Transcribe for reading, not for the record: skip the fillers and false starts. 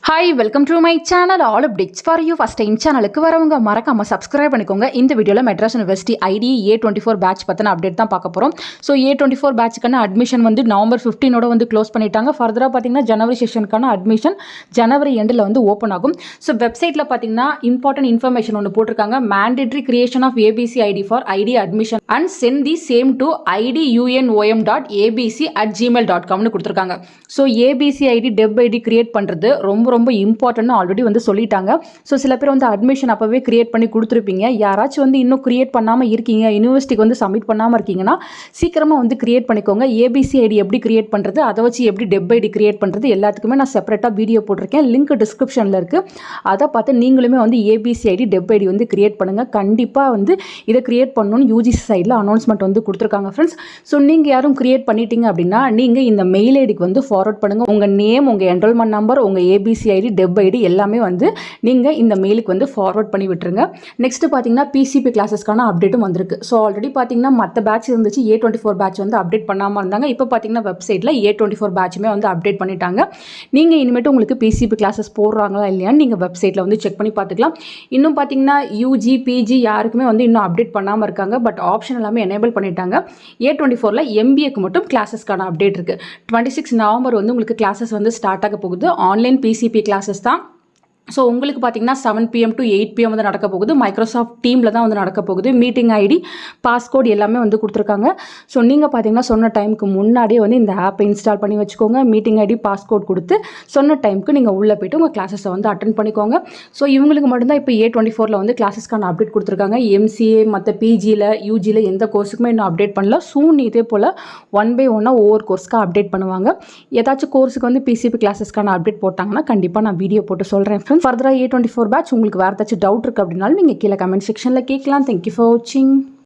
Hi welcome to my channel all updates for you. First time சேனலுக்கு வரவங்க மறக்காமல் subscribe பண்ணிக்கோங்க. இந்த வீடியோவில் Madras university ID A24 batch பற்றின அப்டேட் தான் பார்க்க போகிறோம். ஸோ A24 பேட்சுக்கான அட்மிஷன் வந்து நவம்பர் 15 வந்து க்ளோஸ் பண்ணிட்டாங்க. ஃபர்தராக பார்த்தீங்கன்னா ஜனவரி செஷனுக்கான அட்மிஷன் ஜனவரி எண்டில் வந்து ஓப்பன் ஆகும். ஸோ வெப்சைட்டில் பார்த்தீங்கன்னா இம்பார்ட்டன்ட் இன்ஃபர்மேஷன் ஒன்று போட்டிருக்காங்க. Mandatory creation of ABC ID for ID admission and send the same to idunom.abc@gmail.comனு கொடுத்துருக்காங்க. So ABC ID DEB ID create பண்ணுறது ரொம்ப இம்பார்ட்டன்ட் ஆல்ரெடி வந்து சொல்லிட்டாங்க. ஸோ சில பேர் வந்து அட்மிஷன் அப்போவே கிரியேட் பண்ணி கொடுத்துருப்பீங்க. யாராச்சும் வந்து இன்னும் கிரியேட் பண்ணாமல் இருக்கீங்க, யூனிவர்சிட்டிக்கு வந்து சப்மிட் பண்ணாமல் இருக்கீங்கன்னா சீக்கிரமாக வந்து கிரியேட் பண்ணிக்கோங்க. ABC ஐடி எப்படி கிரியேட் பண்ணுறது, அதை வச்சு எப்படி டெப் ஐடி கிரியேட் பண்ணுறது எல்லாத்துக்குமே நான் செப்பரேட்டாக வீடியோ போட்டிருக்கேன். லிங்க் டிஸ்கிரிப்ஷனில் இருக்குது. அதை பார்த்து நீங்களுமே வந்து ABC ஐடி டெப் ஐடி வந்து கிரியேட் பண்ணுங்கள். கண்டிப்பாக வந்து இதை கிரியேட் பண்ணணும்னு UGC சைடில் அனௌன்ஸ்மெண்ட் வந்து கொடுத்துருக்காங்க ஃப்ரெண்ட்ஸ். ஸோ நீங்கள் யாரும் கிரியேட் பண்ணிட்டீங்க அப்படின்னா நீங்கள் இந்த மெயில் ஐடிக்கு வந்து ஃபார்வர்ட் பண்ணுங்கள். உங்கள் நேம், உங்கள் என்ரோல்மெண்ட் நம்பர், உங்கள் ABC ஐடி டெப் ஐடி எல்லாமே வந்து நீங்கள் இந்த மெயிலுக்கு வந்து ஃபார்வர்ட் பண்ணி விட்டுருங்க. நெக்ஸ்ட்டு பார்த்தீங்கன்னா PCP கிளாஸஸ்க்கான அப்டேட்டும் வந்திருக்கு. ஸோ ஆல்ரெடி பார்த்தீங்கன்னா மற்ற பேட்ச் இருந்துச்சு, A24 பேட்ச் வந்து அப்டேட் பண்ணாமல் இருந்தாங்க. இப்போ பார்த்தீங்கன்னா வெப்சைட்டில் A24 பேட்சுமே வந்து அப்டேட் பண்ணிட்டாங்க. நீங்கள் இனிமேட்டு உங்களுக்கு PCP கிளாஸஸ் போடுறாங்களா இல்லையான்னு நீங்கள் வெப்சைட்டில் வந்து செக் பண்ணி பார்த்துக்கலாம். இன்னும் பார்த்தீங்கன்னா UG PG யாருக்குமே வந்து இன்னும் அப்டேட் பண்ணாமல் இருக்காங்க. பட் ஆப்ஷன் எல்லாமே எனேபிள் பண்ணிட்டாங்க. A24ல் MBAக்கு மட்டும் கிளாஸஸ்க்கான அப்டேட் இருக்குது. 26 நவம்பர் வந்து உங்களுக்கு கிளாஸஸ் வந்து ஸ்டார்ட் ஆக போகுது. ஆன்லைன் PCP கிளாஸஸ் தான். ஸோ உங்களுக்கு பார்த்தீங்கன்னா 7 PM to 8 PM வந்து நடக்க போகுது. மைக்ரோசாஃப்ட் டீமில் தான் வந்து நடக்க போகுது. மீட்டிங் ஐடி, பாஸ்கோட் எல்லாமே வந்து கொடுத்துருக்காங்க. ஸோ நீங்கள் பார்த்தீங்கன்னா சொன்ன டைமுக்கு முன்னாடியே வந்து இந்த ஆப்பை இன்ஸ்டால் பண்ணி வச்சுக்கோங்க. மீட்டிங் ஐடி, பாஸ்கோட் கொடுத்து சொன்ன டைமுக்கு நீங்கள் உள்ளே போய்ட்டு உங்கள் கிளாஸஸை வந்து அட்டன் பண்ணிக்கோங்க. ஸோ இவங்களுக்கு மட்டும்தான் இப்போ A24ல் வந்து கிளாஸஸ்க்கான அப்டேட் கொடுத்துருக்காங்க. MCA மற்ற PGயில் UGயில் எந்த கோர்ஸுக்குமே இன்னும் அப்டேட் பண்ணல. சூன் இதே போல் 1 by 1 ஒவ்வொரு கோர்ஸ்க்காக அப்டேட் பண்ணுவாங்க. ஏதாச்சும் கோர்ஸுக்கு வந்து PCP கிளாஸஸ்க்கான அப்டேட் போட்டாங்கன்னா கண்டிப்பாக நான் வீடியோ போட்டு சொல்கிறேன். ஃபர்தராக A24 பேட்ச் உங்களுக்கு வேறு ஏதாச்சும் டவுட் இருக்குது அப்படின்னாலும் நீங்கள் கீழே கமெண்ட் செக்ஷனில் கேட்கலாம். தேங்க்யூ ஃபார் வாட்சிங்.